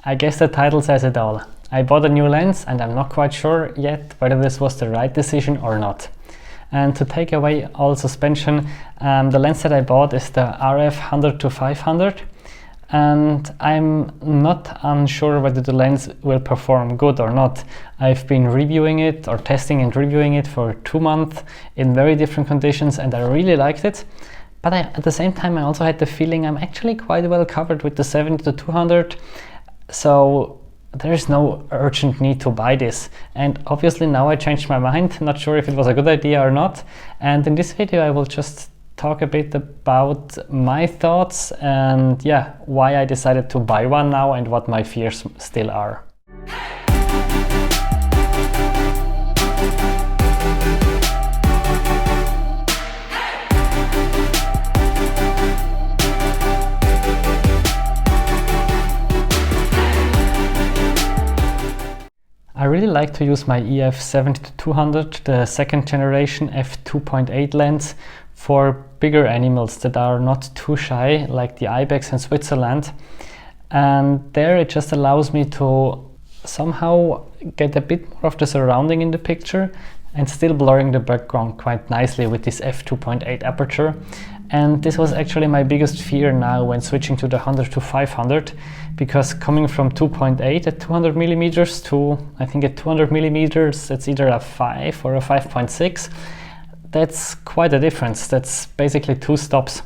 I guess the title says it all. I bought a new lens and I'm not quite sure yet whether this was the right decision or not. And to take away all suspension, the lens that I bought is the RF 100 to 500, and I'm not unsure whether the lens will perform good or not. I've been reviewing it or testing and reviewing it for 2 months in very different conditions, and I really liked it. But at the same time, I also had the feeling I'm actually quite well covered with the 70 to 200. So there is no urgent need to buy this. And obviously now I changed my mind, not sure if it was a good idea or not. And in this video I will just talk a bit about my thoughts and why I decided to buy one now and what my fears still are. I really like to use my EF 70-200, the second generation f2.8 lens, for bigger animals that are not too shy, like the ibex in Switzerland. And there it just allows me to somehow get a bit more of the surrounding in the picture and still blurring the background quite nicely with this f2.8 aperture. And this was actually my biggest fear now when switching to the 100 to 500, because coming from 2.8 at 200 millimeters to I think at 200 millimeters, it's either a 5 or a 5.6. That's quite a difference. That's basically 2 stops.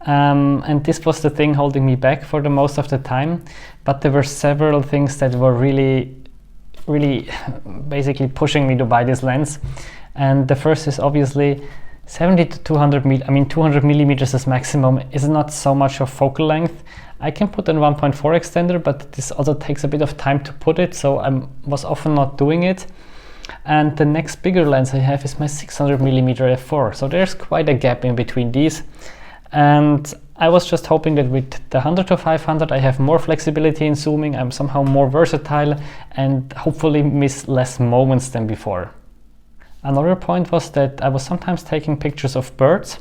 And this was the thing holding me back for the most of the time. But there were several things that were really basically pushing me to buy this lens. And the first is obviously 70 to 200 200 millimeters as maximum is not so much of focal length. I can put a 1.4 extender, but this also takes a bit of time to put it, so I was often not doing it. And the next bigger lens I have is my 600 millimeter f4, so there's quite a gap in between these. And I was just hoping that with the 100 to 500 I have more flexibility in zooming, I'm somehow more versatile and hopefully miss less moments than before. Another point was that I was sometimes taking pictures of birds,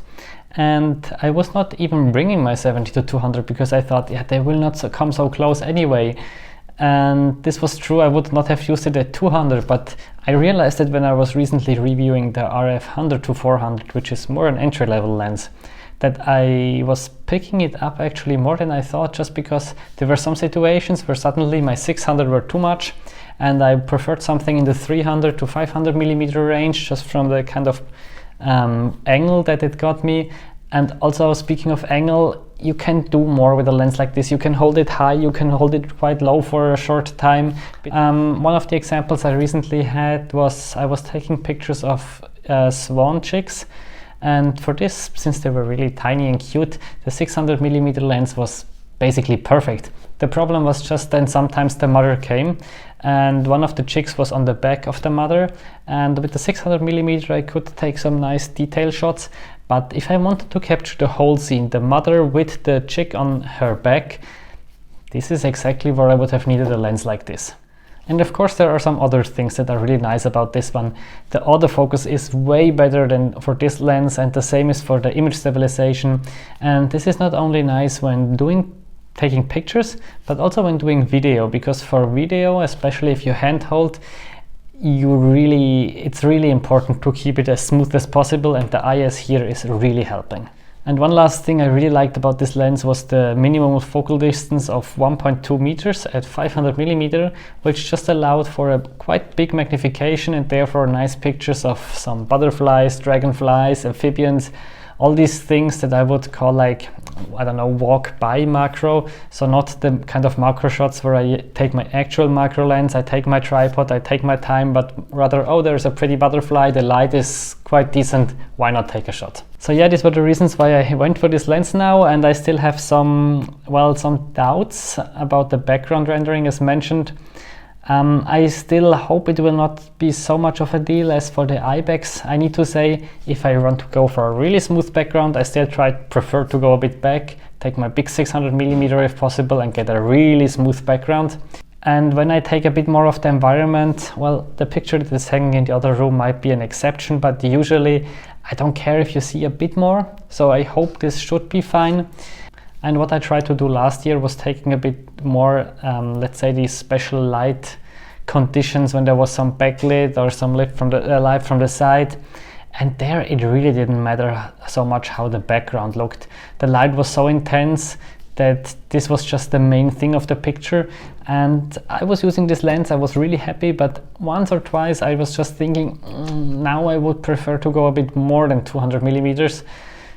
and I was not even bringing my 70 to 200 because I thought, they will not come so close anyway. And this was true, I would not have used it at 200, but I realized that when I was recently reviewing the RF 100 to 400, which is more an entry-level lens, that I was picking it up actually more than I thought, just because there were some situations where suddenly my 600 were too much, and I preferred something in the 300 to 500 millimeter range, just from the kind of angle that it got me. And also, speaking of angle, you can do more with a lens like this. You can hold it high, you can hold it quite low for a short time. One of the examples I recently had was I was taking pictures of swan chicks, and for this, since they were really tiny and cute, the 600 millimeter lens was basically perfect. The problem was just then sometimes the mother came, and one of the chicks was on the back of the mother, and with the 600 millimeter I could take some nice detail shots. But if I wanted to capture the whole scene, the mother with the chick on her back, this is exactly where I would have needed a lens like this. And of course there are some other things that are really nice about this one. The autofocus is way better than for this lens, and the same is for the image stabilization. And this is not only nice when taking pictures, but also when doing video, because for video, especially if you handhold, it's really important to keep it as smooth as possible, and the IS here is really helping. And one last thing I really liked about this lens was the minimum focal distance of 1.2 meters at 500 millimeter, which just allowed for a quite big magnification and therefore nice pictures of some butterflies, dragonflies, amphibians, all these things that I would call like, I don't know, walk by macro. So not the kind of macro shots where I take my actual macro lens, I take my tripod, I take my time, but rather, oh, there's a pretty butterfly, the light is quite decent, why not take a shot? So these were the reasons why I went for this lens now, and I still have some doubts about the background rendering as mentioned. I still hope it will not be so much of a deal as for the ibex. I need to say, if I want to go for a really smooth background, I still prefer to go a bit back, take my big 600 millimeter if possible, and get a really smooth background. And when I take a bit more of the environment, well, the picture that is hanging in the other room might be an exception, but usually I don't care if you see a bit more, so I hope this should be fine. And what I tried to do last year was taking a bit more, let's say, these special light conditions when there was some backlit or some light from the side. And there it really didn't matter so much how the background looked. The light was so intense that this was just the main thing of the picture. And I was using this lens, I was really happy, but once or twice I was just thinking, now I would prefer to go a bit more than 200 millimeters.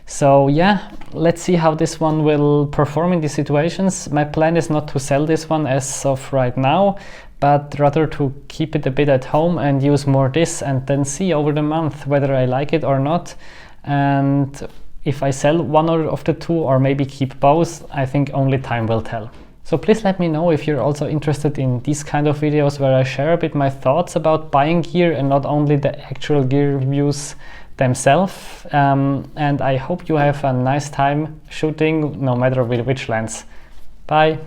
So yeah, let's see how this one will perform in these situations. My plan is not to sell this one as of right now, but rather to keep it a bit at home and use more this, and then see over the month whether I like it or not. And if I sell one of the two, or maybe keep both, I think only time will tell. So please let me know if you're also interested in these kind of videos where I share a bit my thoughts about buying gear and not only the actual gear reviews themselves. And I hope you have a nice time shooting, no matter with which lens. Bye!